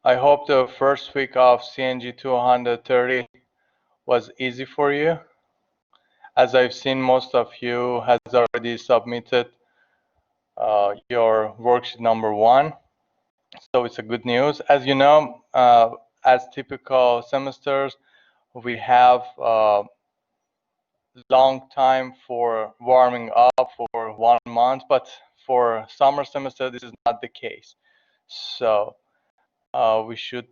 I hope the first week of CNG 230 was easy for you. As I've seen, most of you has already submitted your worksheet number 1. So it's a good news. As you know, as typical semesters, we have long time for warming up for 1 month, but for summer semester, this is not the case. So we should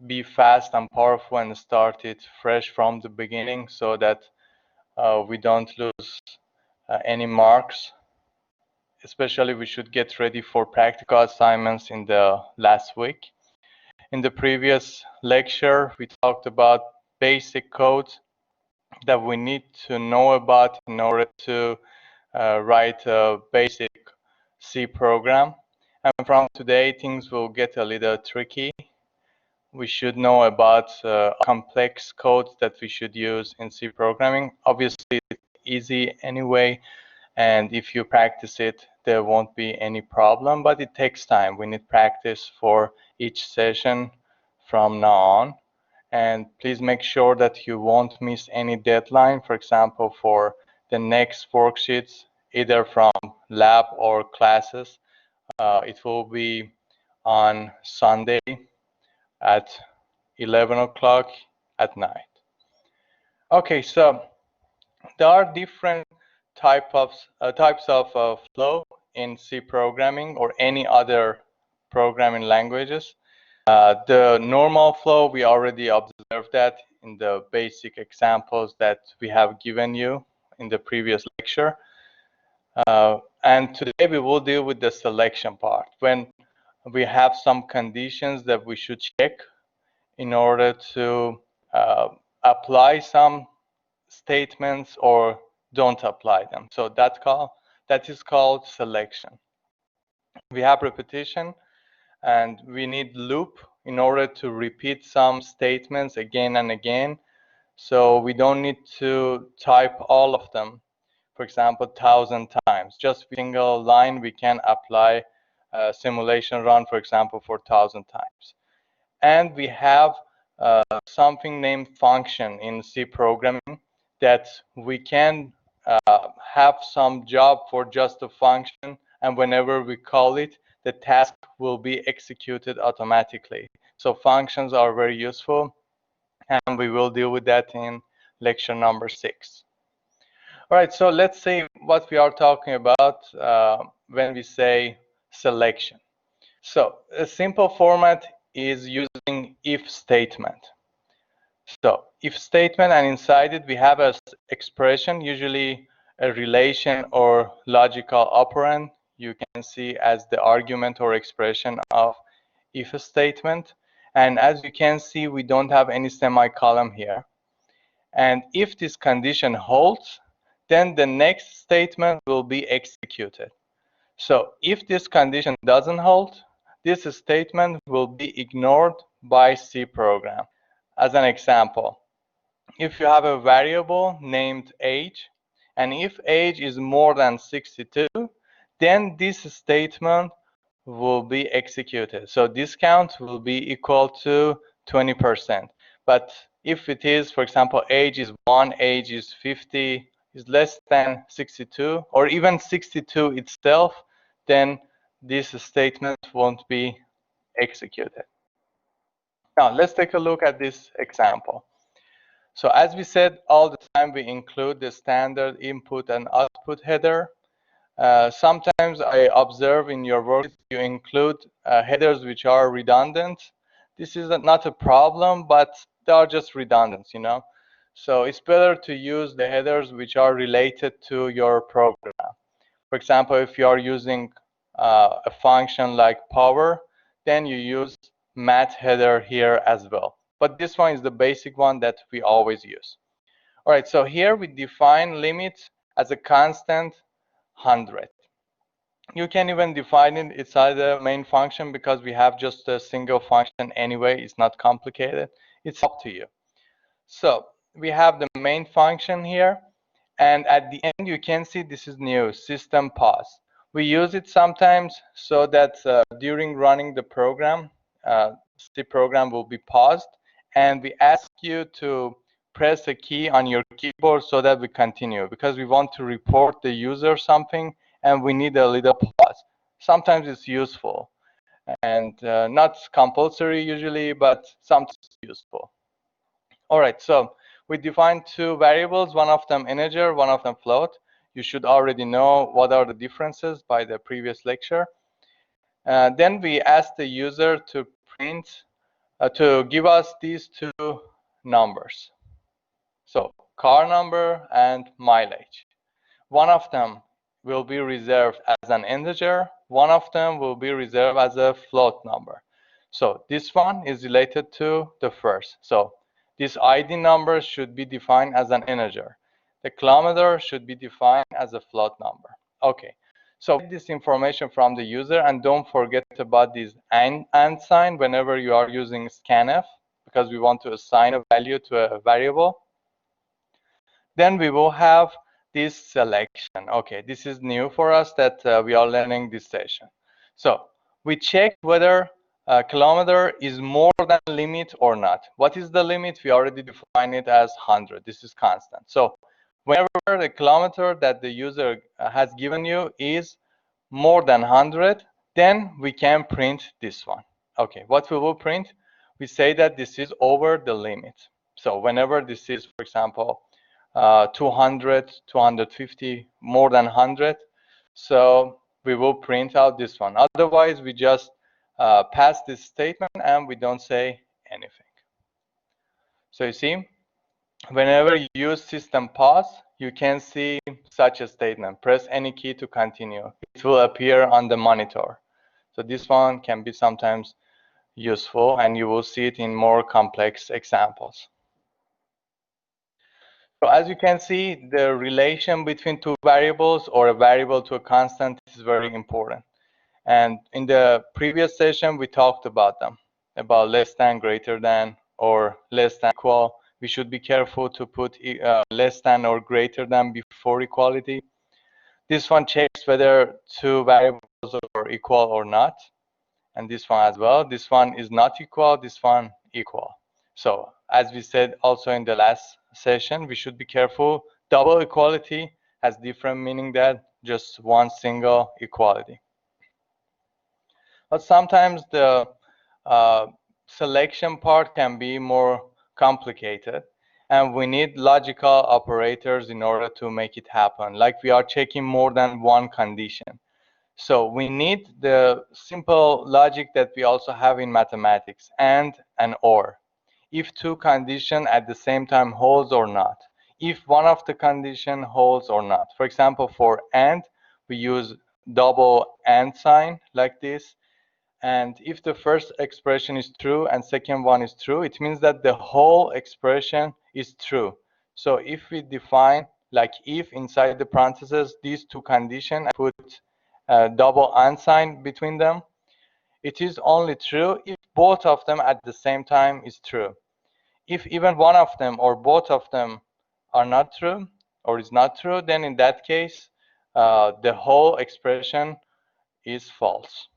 be fast and powerful and start it fresh from the beginning so that we don't lose any marks. Especially we should get ready for practical assignments in the last week. In the previous lecture, we talked about basic codes that we need to know about in order to write a basic C program. And from today, things will get a little tricky. We should know about complex codes that we should use in C programming. Obviously, it's easy anyway, and if you practice it, there won't be any problem, but it takes time. We need practice for each session from now on. And please make sure that you won't miss any deadline. For example, for the next worksheets, either from lab or classes, it will be on Sunday at 11 o'clock at night. Okay, so there are different types of flow in C programming or any other programming languages. The normal flow, we already observed that in the basic examples that we have given you in the previous lecture. And today we will deal with the selection part, when we have some conditions that we should check in order to apply some statements or don't apply them. So that is called selection. We have repetition, and we need loop in order to repeat some statements again and again. So we don't need to type all of them, for example, 1,000 times. Just a single line, we can apply a simulation run, for example, for 1,000 times. And we have something named function in C programming that we can have some job for just a function, and whenever we call it, the task will be executed automatically. So functions are very useful, and we will deal with that in lecture number 6. All right, so let's see what we are talking about when we say selection. So a simple format is using if statement. So if statement, and inside it we have an expression, usually a relation or logical operand you can see as the argument or expression of if statement. And as you can see, we don't have any semicolon here. And if this condition holds, then the next statement will be executed. So if this condition doesn't hold, this statement will be ignored by C program. As an example, if you have a variable named age, and if age is more than 62, then this statement will be executed. So this count will be equal to 20%. But if it is, for example, age is 1, age is 50, is less than 62, or even 62 itself, then this statement won't be executed. Now, let's take a look at this example. So as we said, all the time we include the standard input and output header. Sometimes I observe in your work you include headers which are redundant. This is not a problem, but they are just redundant, you know. So it's better to use the headers which are related to your program. For example, if you are using a function like power, then you use math header here as well. But this one is the basic one that we always use. All right, so here we define limit as a constant 100. You can even define it inside the main function because we have just a single function anyway. It's not complicated. It's up to you. So we have the main function here, and at the end you can see this is new, system pause. We use it sometimes so that during running the program, C program will be paused, and we ask you to press a key on your keyboard so that we continue, because we want to report the user something and we need a little pause. Sometimes it's useful and not compulsory usually, but sometimes useful. All right, so we defined two variables, one of them integer, one of them float. You should already know what are the differences by the previous lecture. Then we asked the user to print, to give us these two numbers. So car number and mileage. One of them will be reserved as an integer. One of them will be reserved as a float number. So this one is related to the first. So this ID number should be defined as an integer. The kilometer should be defined as a float number. Okay. So get this information from the user, and don't forget about this and sign whenever you are using scanf, because we want to assign a value to a variable. Then we will have this selection. Okay, this is new for us that we are learning this session. So we check whether kilometer is more than limit or not. What is the limit? We already defined it as 100. This is constant. So whenever the kilometer that the user has given you is more than 100, then we can print this one. Okay, what we will print? We say that this is over the limit. So whenever this is, for example, 200, 250, more than 100, so we will print out this one. Otherwise, we just pass this statement and we don't say anything. So you see, whenever you use system pause, you can see such a statement. Press any key to continue. It will appear on the monitor. So this one can be sometimes useful, and you will see it in more complex examples. So as you can see, the relation between two variables or a variable to a constant is very important. And in the previous session, we talked about them, about less than, greater than, or less than, equal. We should be careful to put less than or greater than before equality. This one checks whether two variables are equal or not. And this one as well. This one is not equal, this one equal. So as we said also in the last session, we should be careful. Double equality has different meaning than just one single equality. But sometimes the selection part can be more complicated, and we need logical operators in order to make it happen. Like we are checking more than one condition. So we need the simple logic that we also have in mathematics, and or. If two conditions at the same time holds or not. If one of the condition holds or not. For example, for and, we use double and sign like this. And if the first expression is true and second one is true, it means that the whole expression is true. So if we define like if inside the parentheses, these two conditions, I put double and sign between them, it is only true if both of them at the same time is true. If even one of them or both of them are not true or is not true, then in that case, the whole expression is false.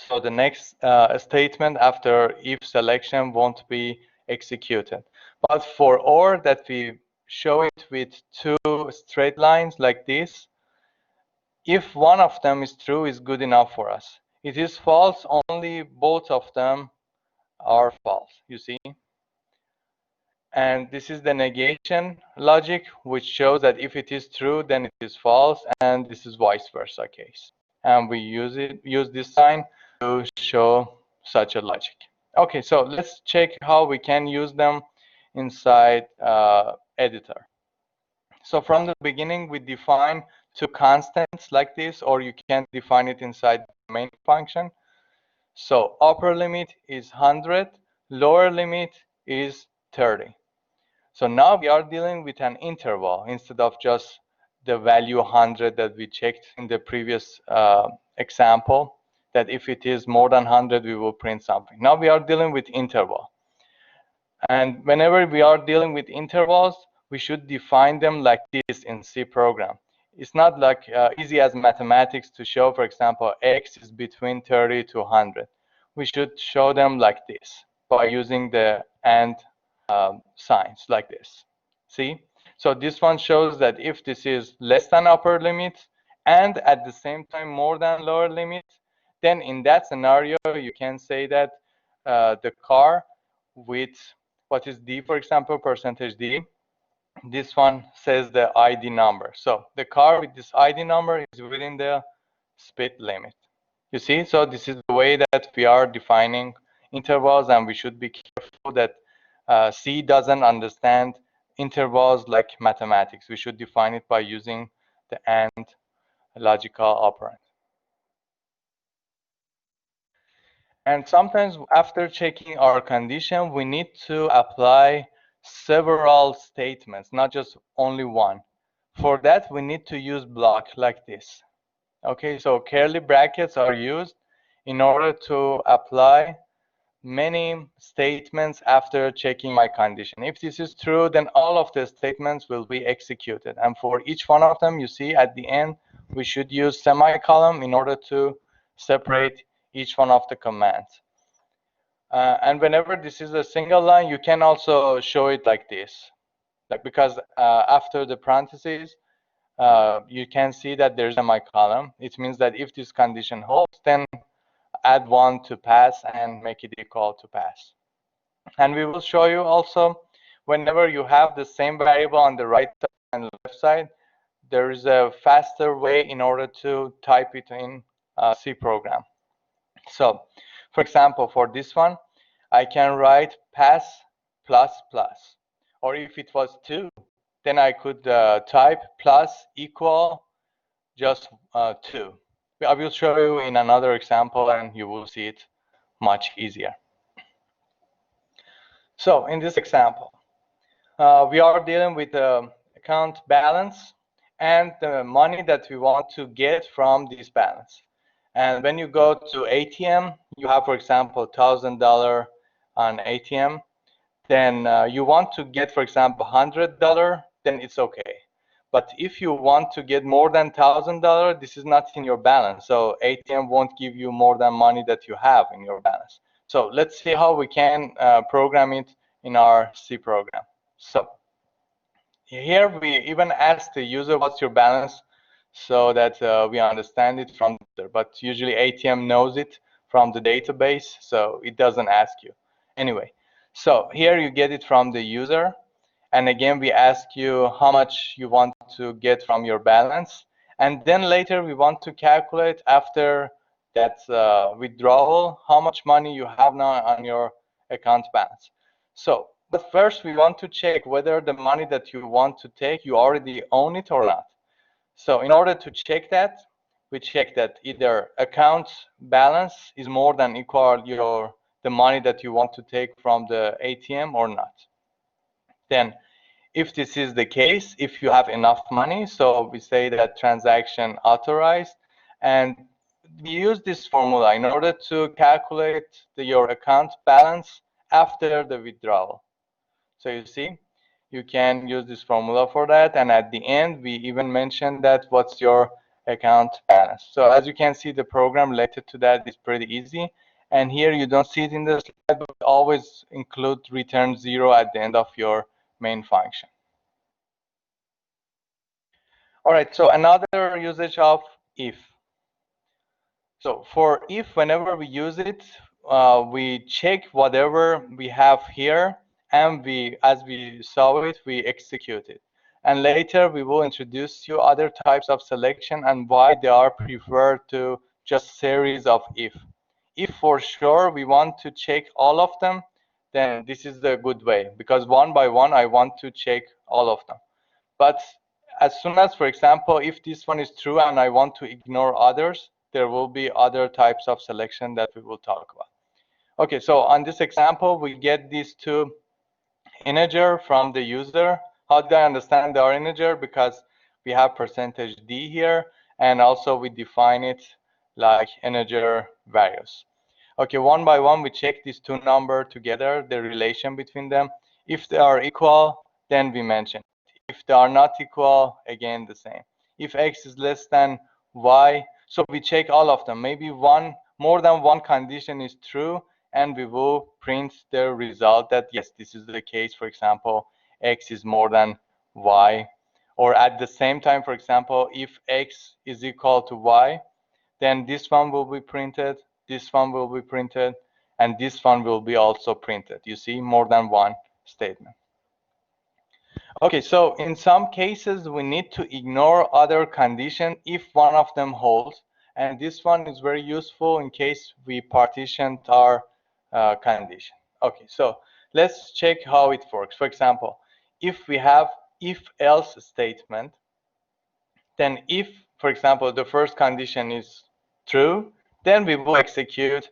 So the next statement after if selection won't be executed. But for or that we show it with two straight lines like this, if one of them is true, is good enough for us. It is false, only both of them are false, you see? And this is the negation logic, which shows that if it is true, then it is false, and this is vice versa case. And we use this sign to show such a logic. Okay, so let's check how we can use them inside editor. So from the beginning, we define two constants like this, or you can define it inside the main function. So upper limit is 100, lower limit is 30. So now we are dealing with an interval instead of just the value 100 that we checked in the previous example, that if it is more than 100, we will print something. Now we are dealing with interval. And whenever we are dealing with intervals, we should define them like this in C program. It's not like easy as mathematics to show, for example, x is between 30 to 100. we should show them like this by using the and signs like this. See? So this one shows that if this is less than upper limit and at the same time more than lower limit, then in that scenario, you can say that the car with what is D, for example, percentage D, this one says the ID number. So the car with this ID number is within the speed limit. You see, so this is the way that we are defining intervals, and we should be careful that C doesn't understand intervals like mathematics. We should define it by using the AND logical operand. And sometimes after checking our condition, we need to apply several statements, not just only one. For that, we need to use block like this. Okay, so curly brackets are used in order to apply many statements after checking my condition. If this is true, then all of the statements will be executed. And for each one of them, you see at the end, we should use semicolon in order to separate each one of the commands. And whenever this is a single line, you can also show it like this, like because after the parentheses, you can see that there's a semicolon. It means that if this condition holds, then add one to pass and make it equal to pass. And we will show you also, whenever you have the same variable on the right side and left side, there is a faster way in order to type it in C program. So, for example, for this one, I can write pass plus plus. Or if it was 2, then I could type plus equal just 2. I will show you in another example, and you will see it much easier. So in this example, we are dealing with the account balance and the money that we want to get from this balance. And when you go to ATM, you have, for example, $1,000 on ATM. Then you want to get, for example, $100, then it's okay. But if you want to get more than $1,000, this is not in your balance. So ATM won't give you more than money that you have in your balance. So let's see how we can program it in our C program. So here we even ask the user what's your balance so that we understand it from there. But usually ATM knows it from the database, so it doesn't ask you. Anyway, so here you get it from the user. And again, we ask you how much you want to get from your balance. And then later we want to calculate after that withdrawal, how much money you have now on your account balance. So, but first we want to check whether the money that you want to take, you already own it or not. So in order to check that, we check that either account balance is more than equal the money that you want to take from the ATM or not. Then if this is the case, if you have enough money, so we say that transaction authorized, and we use this formula in order to calculate your account balance after the withdrawal. So you see, you can use this formula for that, and at the end, we even mentioned that what's your account balance. So as you can see, the program related to that is pretty easy. And here you don't see it in the slide, but always include return 0 at the end of your main function. All right, so another usage of if. So for if, whenever we use it, we check whatever we have here, and as we saw it, we execute it. And later we will introduce you other types of selection and why they are preferred to just series of if. If for sure we want to check all of them, then this is the good way, because one by one I want to check all of them. But as soon as, for example, if this one is true and I want to ignore others, there will be other types of selection that we will talk about. Okay, so on this example, we get these two integer from the user. How did I understand our integer? Because we have percentage D here, and also we define it like integer values. Okay, one by one, we check these two numbers together, the relation between them. If they are equal, then we mention it. If they are not equal, again, the same. If x is less than y, so we check all of them. Maybe one more than one condition is true, and we will print the result that yes, this is the case. For example, x is more than y, or at the same time, for example, if x is equal to y, then this one will be printed, this one will be printed, and this one will be also printed. You see, more than one statement. Okay, so in some cases, we need to ignore other conditions if one of them holds. And this one is very useful in case we partitioned our condition. Okay, so let's check how it works. For example, if we have if-else statement, then if, for example, the first condition is true, then we will execute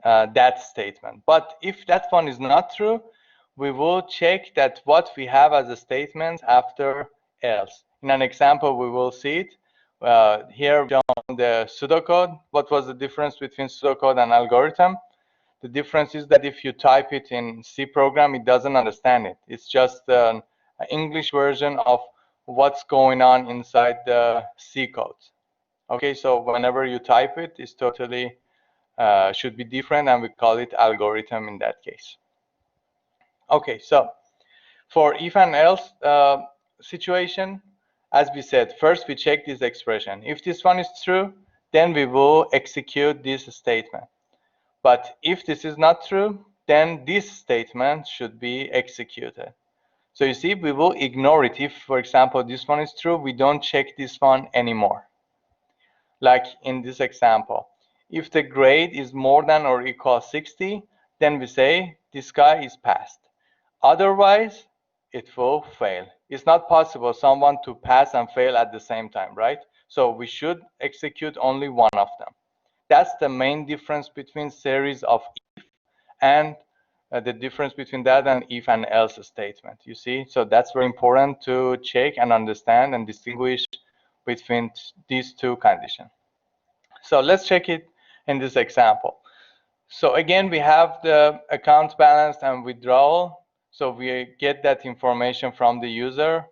that statement. But if that one is not true, we will check that what we have as a statement after else. In an example, we will see it. Here on the pseudocode, what was the difference between pseudocode and algorithm? The difference is that if you type it in C program, it doesn't understand it. It's just an English version of what's going on inside the C code. Okay, so whenever you type it, it's totally should be different, and we call it algorithm in that case. Okay, so for if and else situation, as we said, first we check this expression. If this one is true, then we will execute this statement. But if this is not true, then this statement should be executed. So you see, we will ignore it. If, for example, this one is true, we don't check this one anymore. Like in this example, if the grade is more than or equal 60, then we say this guy is passed. Otherwise, it will fail. It's not possible someone to pass and fail at the same time, right? So we should execute only one of them. That's the main difference between series of if and the difference between that and if and else statement. You see, so that's very important to check and understand and distinguish between these two conditions. So let's check it in this example. So again, we have the account balance and withdrawal. So we get that information from the user.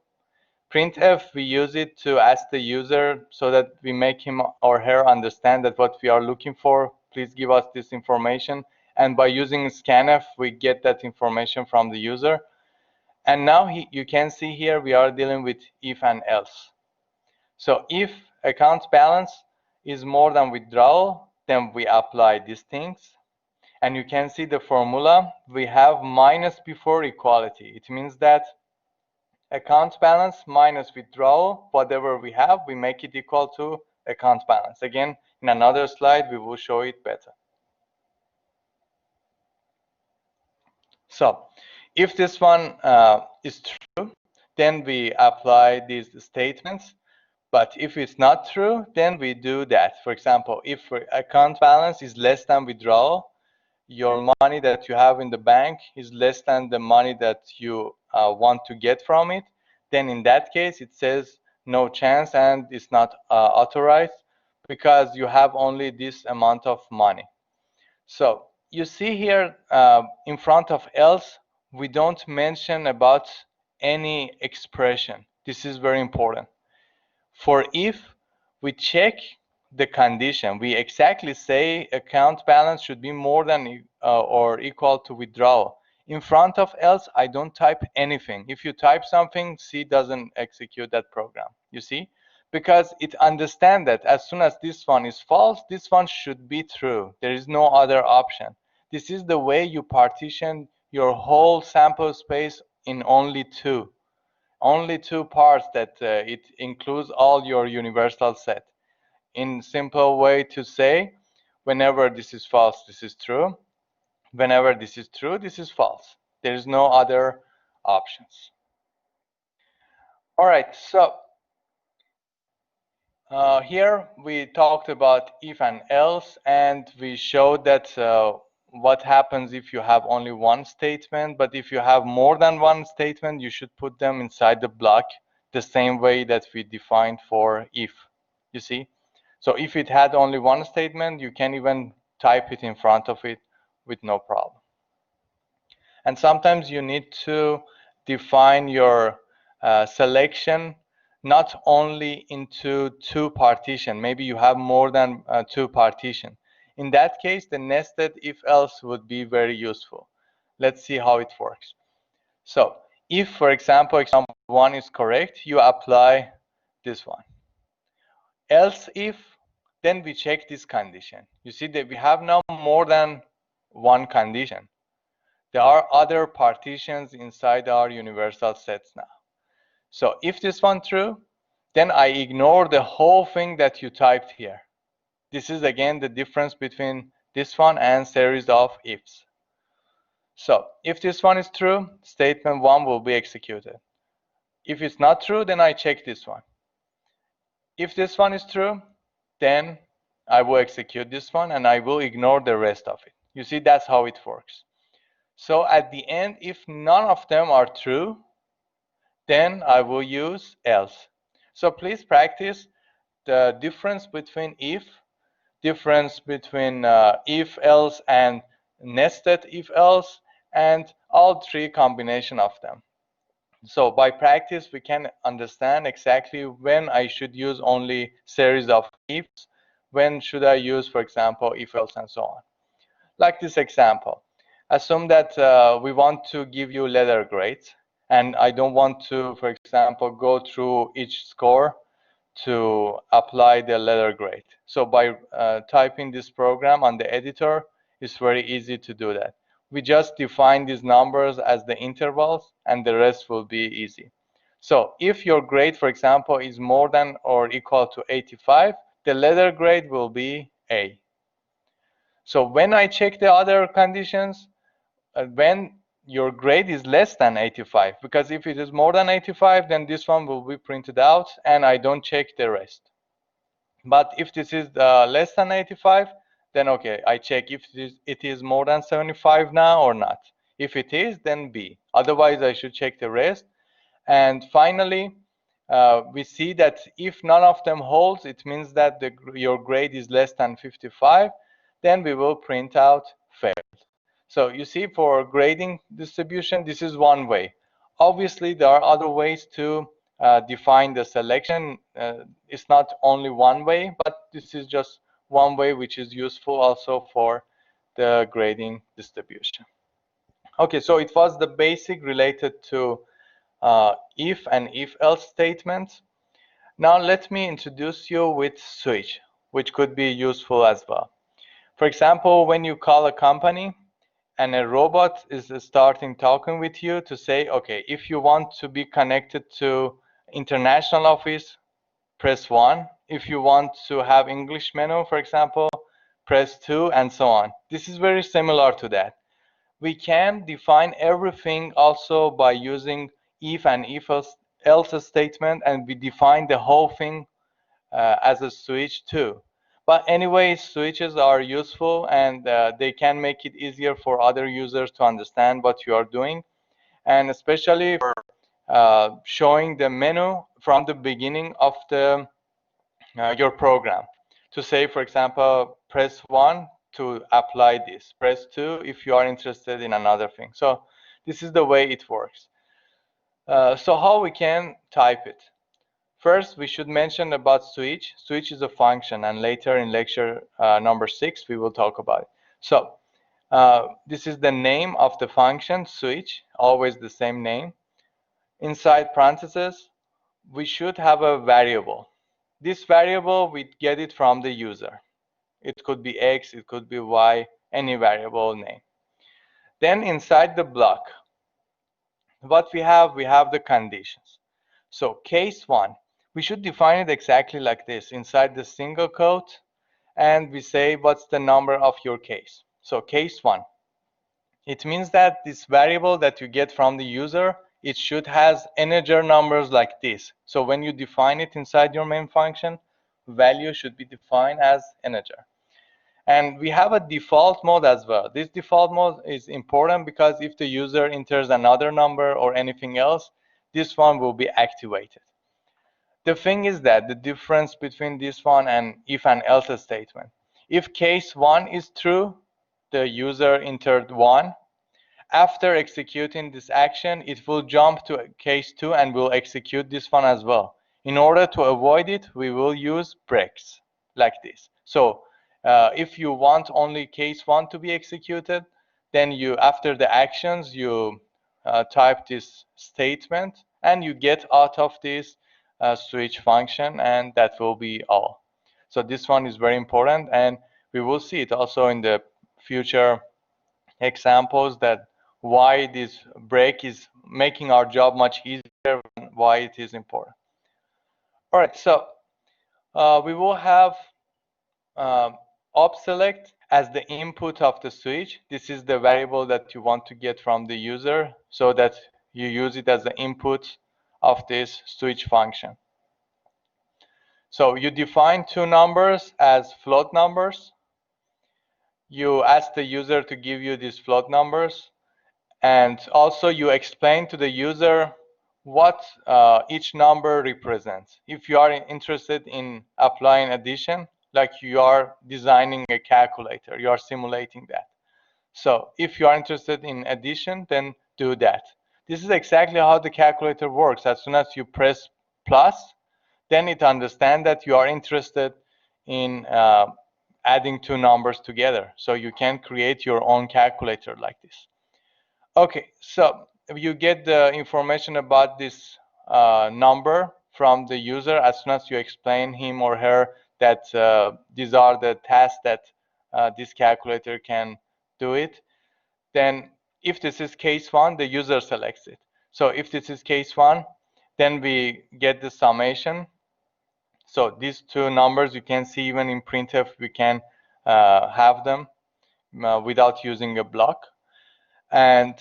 Printf, we use it to ask the user so that we make him or her understand that what we are looking for, please give us this information. And by using scanf, we get that information from the user. And now you can see here we are dealing with if and else. So if account balance is more than withdrawal, then we apply these things. And you can see the formula. We have minus before equality. It means that account balance minus withdrawal, whatever we have, we make it equal to account balance. Again, in another slide, we will show it better. So if this one is true, then we apply these statements. But if it's not true, then we do that. For example, if account balance is less than withdrawal, your money that you have in the bank is less than the money that you want to get from it, then in that case, it says no chance and it's not authorized because you have only this amount of money. So you see here in front of else, we don't mention about any expression. This is very important. For if, we check the condition. We exactly say account balance should be more than or equal to withdrawal. In front of else, I don't type anything. If you type something, C doesn't execute that program. You see? Because it understands that as soon as this one is false, this one should be true. There is no other option. This is the way you partition your whole sample space in only two parts that it includes all your universal set. In simple way to say, whenever this is false, this is true. Whenever this is true, this is false. There is no other options. All right, so here we talked about if and else, and we showed that what happens if you have only one statement, but if you have more than one statement, you should put them inside the block the same way that we defined for if, you see? So if it had only one statement, you can even type it in front of it with no problem. And sometimes you need to define your selection not only into two partition. Maybe you have more than two partition. In that case, the nested if-else would be very useful. Let's see how it works. So if, for example, example 1 is correct, you apply this one. Else if, then we check this condition. You see that we have now more than one condition. There are other partitions inside our universal sets now. So if this one true, then I ignore the whole thing that you typed here. This is again the difference between this one and series of ifs. So if this one is true, statement 1 will be executed. If it's not true, then I check this one. If this one is true, then I will execute this one and I will ignore the rest of it. You see, that's how it works. So at the end, if none of them are true, then I will use else. So please practice the difference between if, difference between if else and nested if else, and all three combination of them. So by practice, we can understand exactly when I should use only series of ifs, when should I use, for example, if else, and so on. Like this example. Assume that we want to give you letter grades, and I don't want to, for example, go through each score to apply the letter grade. So by typing this program on the editor, it's very easy to do that. We just define these numbers as the intervals, and the rest will be easy. So if your grade, for example, is more than or equal to 85, the letter grade will be A. So when I check the other conditions, when your grade is less than 85, because if it is more than 85, then this one will be printed out and I don't check the rest. But if this is less than 85, then okay, I check if it is more than 75 now or not. If it is, then B. Otherwise, I should check the rest. And finally, we see that if none of them holds, it means that your grade is less than 55, then we will print out failed. So you see, for grading distribution, this is one way. Obviously, there are other ways to define the selection. It's not only one way, but this is just one way which is useful also for the grading distribution. Okay, so it was the basic related to if and if-else statements. Now let me introduce you with switch, which could be useful as well. For example, when you call a company and a robot is starting talking with you to say, okay, if you want to be connected to international office, press 1. If you want to have English menu, for example, press 2, and so on. This is very similar to that. We can define everything also by using if and if-else statement, and we define the whole thing as a switch too. But anyway, switches are useful, and they can make it easier for other users to understand what you are doing, and especially for showing the menu from the beginning of the your program. To say, for example, press 1 to apply this, press 2 if you are interested in another thing. So this is the way it works. So how we can type it? First, we should mention about switch. Switch is a function, and later in lecture number 6, we will talk about it. So this is the name of the function, switch, always the same name. Inside parentheses, we should have a variable. This variable, we get it from the user. It could be X, it could be Y, any variable name. Then inside the block, what we have the conditions. So case 1, we should define it exactly like this inside the single quote, and we say what's the number of your case. So case 1, it means that this variable that you get from the user, it should has integer numbers like this. So when you define it inside your main function, value should be defined as integer. And we have a default mode as well. This default mode is important because if the user enters another number or anything else, this one will be activated. The thing is that the difference between this one and if and else statement. If case 1 is true, the user entered 1. After executing this action, it will jump to case 2 and will execute this one as well. In order to avoid it, we will use breaks like this. So If you want only case 1 to be executed, then you, after the actions, you type this statement and you get out of this switch function, and that will be all. So this one is very important, and we will see it also in the future examples that why this break is making our job much easier and why it is important. All right, so we will have select as the input of the switch. This is the variable that you want to get from the user so that you use it as the input of this switch function. So you define two numbers as float numbers. You ask the user to give you these float numbers, and also you explain to the user what each number represents. If you are interested in applying addition, like you are designing a calculator, you are simulating that. So if you are interested in addition, then do that. This is exactly how the calculator works. As soon as you press plus, then it understands that you are interested in adding two numbers together. So you can create your own calculator like this. Okay, so you get the information about this number from the user as soon as you explain him or her that these are the tasks that this calculator can do it. Then if this is case 1, the user selects it. So if this is case 1, then we get the summation. So these two numbers, you can see even in printf, we can have them without using a block. And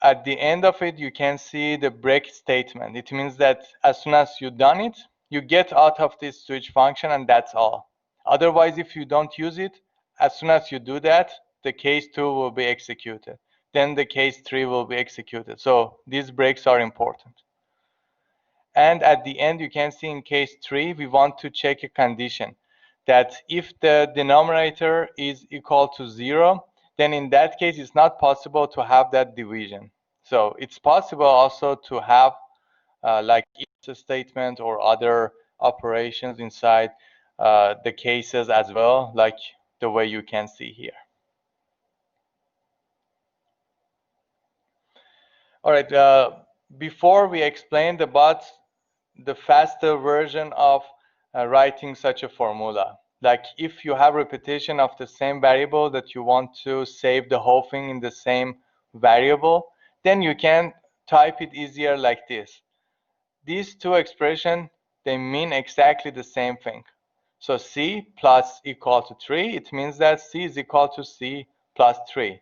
at the end of it, you can see the break statement. It means that as soon as you've done it, you get out of this switch function, and that's all. Otherwise, if you don't use it, as soon as you do that, the case 2 will be executed. Then the case 3 will be executed. So these breaks are important. And at the end, you can see in case 3, we want to check a condition that if the denominator is equal to 0, then in that case, it's not possible to have that division. So it's possible also to have like if statement or other operations inside the cases as well, like the way you can see here. All right, before we explain about the faster version of writing such a formula, like if you have repetition of the same variable that you want to save the whole thing in the same variable, then you can type it easier like this. These two expressions, they mean exactly the same thing. So C plus equal to 3, it means that C is equal to C plus 3.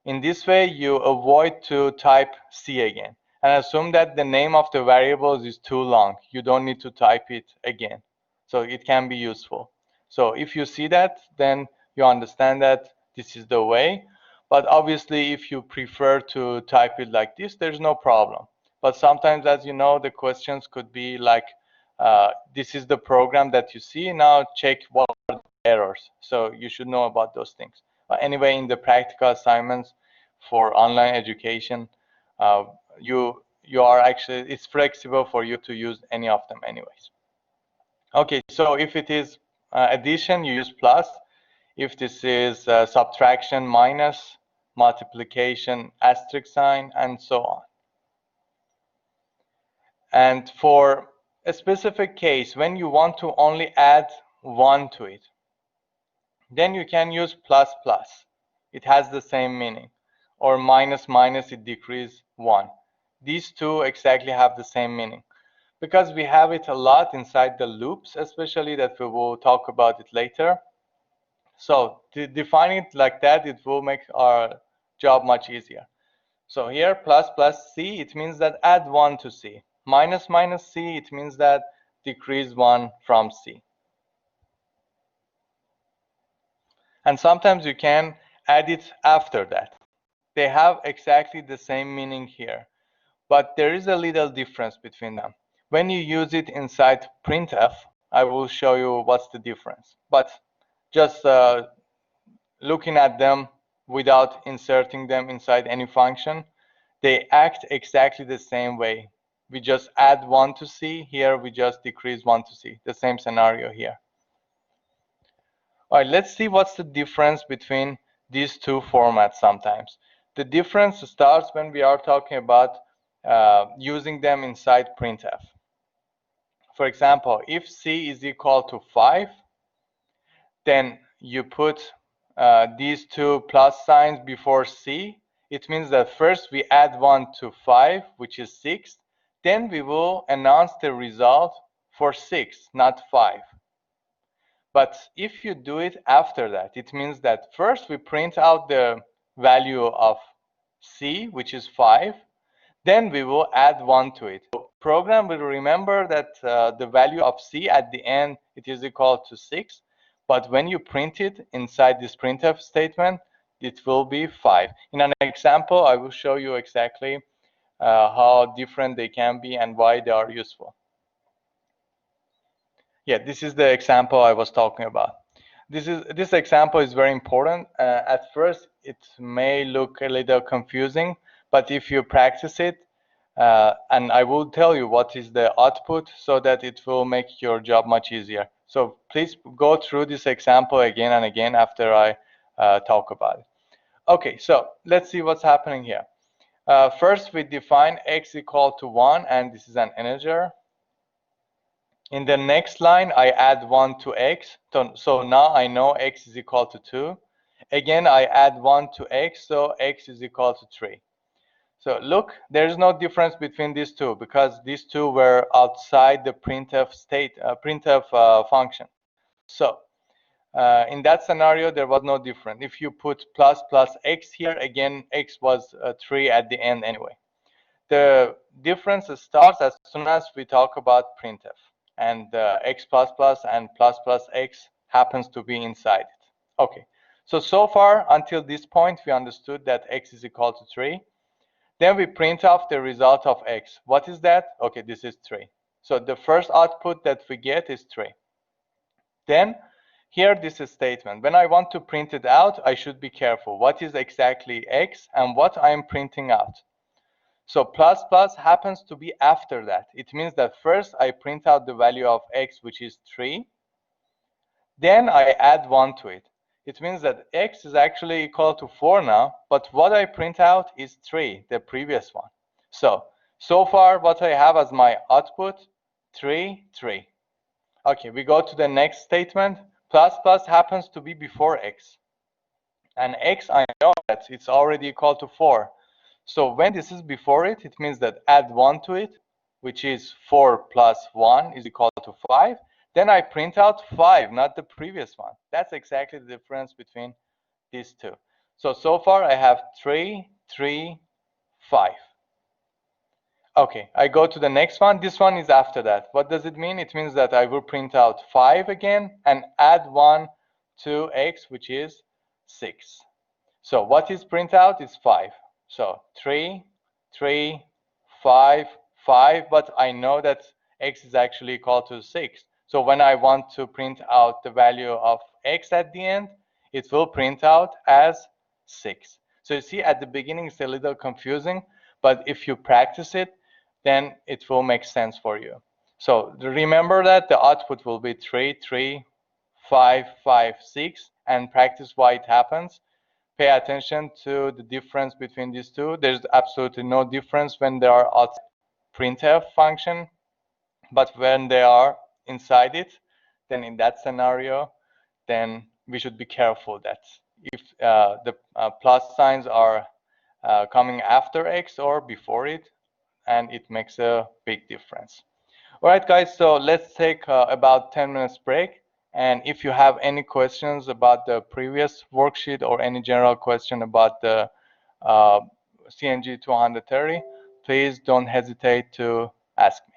In this way, you avoid to type C again and assume that the name of the variables is too long. You don't need to type it again. So it can be useful. So if you see that, then you understand that this is the way. But obviously, if you prefer to type it like this, there's no problem. But sometimes, as you know, the questions could be like, this is the program that you see. Now check what are the errors. So you should know about those things. But anyway, in the practical assignments for online education, you are actually, it's flexible for you to use any of them anyways. Okay, so if it is addition, you use plus. If this is subtraction, minus, multiplication, asterisk sign, and so on. And for a specific case, when you want to only add 1 to it, then you can use plus plus. It has the same meaning. Or minus minus, it decreases 1. These two exactly have the same meaning. Because we have it a lot inside the loops, especially that we will talk about it later. So to define it like that, it will make our job much easier. So here, plus plus C, it means that add 1 to C. Minus minus C, it means that decrease 1 from C. And sometimes you can add it after that. They have exactly the same meaning here, but there is a little difference between them. When you use it inside printf, I will show you what's the difference. But just looking at them without inserting them inside any function, they act exactly the same way. We just add 1 to C. Here we just decrease 1 to C. The same scenario here. All right, let's see what's the difference between these two formats sometimes. The difference starts when we are talking about using them inside printf. For example, if c is equal to 5, then you put these two plus signs before c. It means that first we add 1 to 5, which is 6. Then we will announce the result for 6, not 5. But if you do it after that, it means that first we print out the value of c, which is 5. Then we will add 1 to it. So program will remember that the value of c at the end, it is equal to 6. But when you print it inside this printf statement, it will be 5. In an example, I will show you exactly how different they can be and why they are useful. Yeah, this is the example I was talking about. This example is very important. At first, it may look a little confusing, but if you practice it, and I will tell you what is the output so that it will make your job much easier. So please go through this example again and again after I talk about it. Okay, so let's see what's happening here. First, we define x equal to 1, and this is an integer. In the next line, I add 1 to x. So now I know x is equal to 2. Again, I add 1 to x, so x is equal to 3. So look, there's no difference between these two because these two were outside the printf function. So in that scenario, there was no difference. If you put plus x here, again, x was 3 at the end anyway. The difference starts as soon as we talk about printf, and x++ and ++x happens to be inside it. Okay, so far until this point, we understood that x is equal to 3. Then we print off the result of x. What is that? Okay, this is 3. So the first output that we get is 3. Then here this is statement. When I want to print it out, I should be careful. What is exactly x and what I'm printing out? So plus happens to be after that. It means that first I print out the value of x, which is 3. Then I add 1 to it. It means that x is actually equal to 4 now, but what I print out is 3, the previous one. So far what I have as my output, 3, 3. Okay, we go to the next statement. Plus happens to be before x. And x, I know that it's already equal to 4. So when this is before it, it means that add 1 to it, which is 4 plus 1 is equal to 5. Then I print out 5, not the previous one. That's exactly the difference between these two. So far I have 3, 3, 5. Okay, I go to the next one. This one is after that. What does it mean? It means that I will print out 5 again and add 1 to x, which is 6. So what is print out is 5. So 3, 3, 5, 5, but I know that x is actually equal to 6. So when I want to print out the value of x at the end, it will print out as 6. So you see, at the beginning it's a little confusing, but if you practice it, then it will make sense for you. So remember that the output will be 3, 3, 5, 5, 6, and practice why it happens. Pay attention to the difference between these two. There's absolutely no difference when they are outside printf function, but when they are inside it, then in that scenario, then we should be careful that if the plus signs are coming after x or before it, and it makes a big difference. All right, guys, so let's take about 10 minutes break. And if you have any questions about the previous worksheet or any general question about the CNG 230, please don't hesitate to ask me.